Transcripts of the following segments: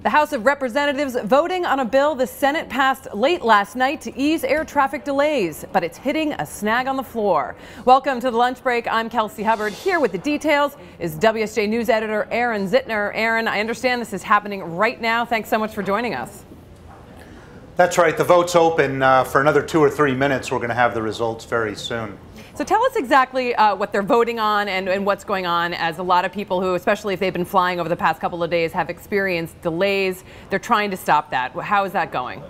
The House of Representatives voting on a bill the Senate passed late last night to ease air traffic delays, but it's hitting a snag on the floor. Welcome to the lunch break. I'm Kelsey Hubbard. Here with the details is WSJ News editor Aaron Zitner. Aaron, I understand this is happening right now. Thanks so much for joining us. That's right. The vote's open for another 2 or 3 minutes. We're going to have the results very soon. So tell us exactly what they're voting on and what's going on, as a lot of people who, especially if they've been flying over the past couple of days, have experienced delays. They're trying to stop that. How is that going?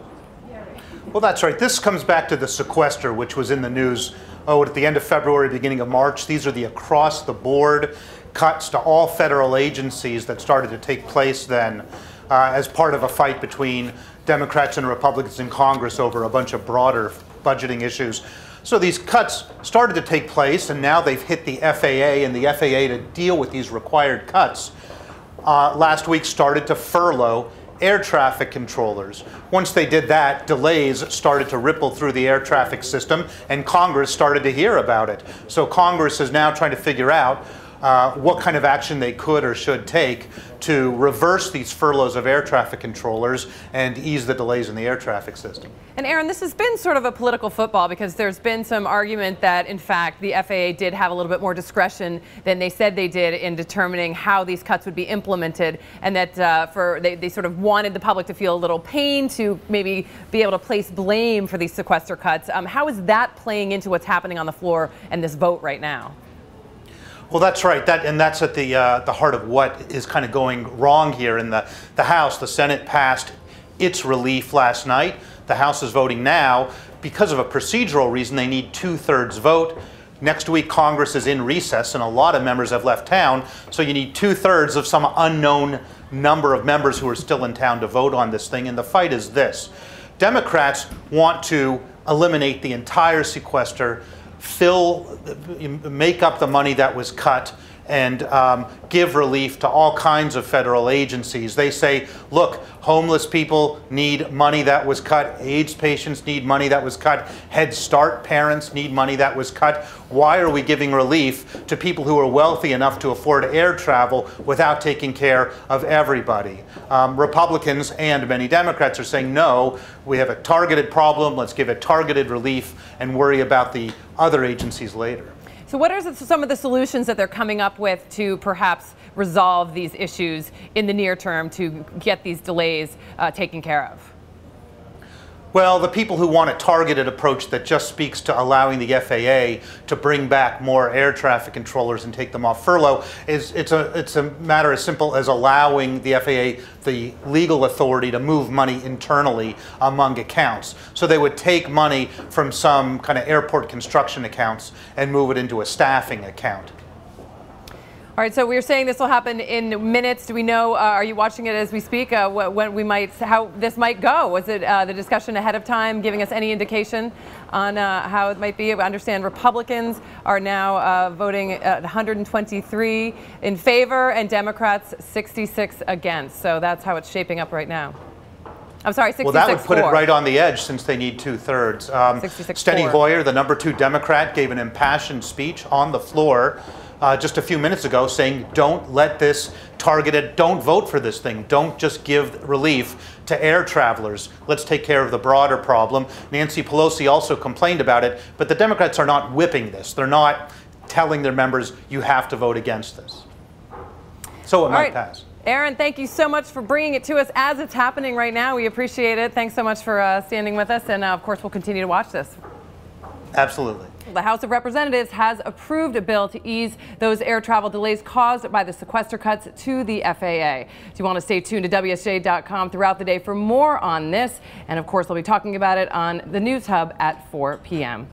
Well, that's right. This comes back to the Sequester, which was in the news at the end of February, beginning of March. These are the across-the-board cuts to all federal agencies that started to take place then as part of a fight between Democrats and Republicans in Congress over a bunch of broader budgeting issues. So these cuts started to take place, and now they've hit the FAA, and the FAA, to deal with these required cuts, last week started to furlough air traffic controllers. Once they did that, delays started to ripple through the air traffic system, and Congress started to hear about it. So Congress is now trying to figure out what kind of action they could or should take to reverse these furloughs of air traffic controllers and ease the delays in the air traffic system. And Aaron, this has been sort of a political football, because there's been some argument that, in fact, the FAA did have a little bit more discretion than they said they did in determining how these cuts would be implemented, and that they sort of wanted the public to feel a little pain to maybe be able to place blame for these sequester cuts. How is that playing into what's happening on the floor and this vote right now? Well, that's right. That's at the heart of what is kind of going wrong here in the House. The Senate passed its relief last night. The House is voting now. Because of a procedural reason, they need 2/3 vote. Next week, Congress is in recess, and a lot of members have left town. So you need 2/3 of some unknown number of members who are still in town to vote on this thing. And the fight is this. Democrats want to eliminate the entire sequester, make up the money that was cut, and give relief to all kinds of federal agencies. They say, look, homeless people need money that was cut, AIDS patients need money that was cut, Head Start parents need money that was cut. Why are we giving relief to people who are wealthy enough to afford air travel without taking care of everybody? Republicans and many Democrats are saying, no, we have a targeted problem, let's give it targeted relief and worry about the other agencies later. So what are some of the solutions that they're coming up with to perhaps resolve these issues in the near term to get these delays taken care of? Well, the people who want a targeted approach that just speaks to allowing the FAA to bring back more air traffic controllers and take them off furlough it's a matter as simple as allowing the FAA the legal authority to move money internally among accounts. So they would take money from some kind of airport construction accounts and move it into a staffing account. All right, so we're saying this will happen in minutes. Do we know, are you watching it as we speak, how this might go? Was it the discussion ahead of time giving us any indication on how it might be? I understand Republicans are now voting at 123 in favor and Democrats 66 against. So that's how it's shaping up right now. I'm sorry, 66 Well, that would put it right on the edge, since they need 2/3. Steny Hoyer, the #2 Democrat, gave an impassioned speech on the floor just a few minutes ago saying, don't let this targeted, don't vote for this thing. Don't just give relief to air travelers. Let's take care of the broader problem. Nancy Pelosi also complained about it, but the Democrats are not whipping this. They're not telling their members, you have to vote against this. So it might pass. Aaron, thank you so much for bringing it to us as it's happening right now. We appreciate it. Thanks so much for standing with us. And of course, we'll continue to watch this. Absolutely. The House of Representatives has approved a bill to ease those air travel delays caused by the sequester cuts to the FAA. So you want to stay tuned to WSJ.com throughout the day for more on this. And of course, we'll be talking about it on the News Hub at 4 p.m.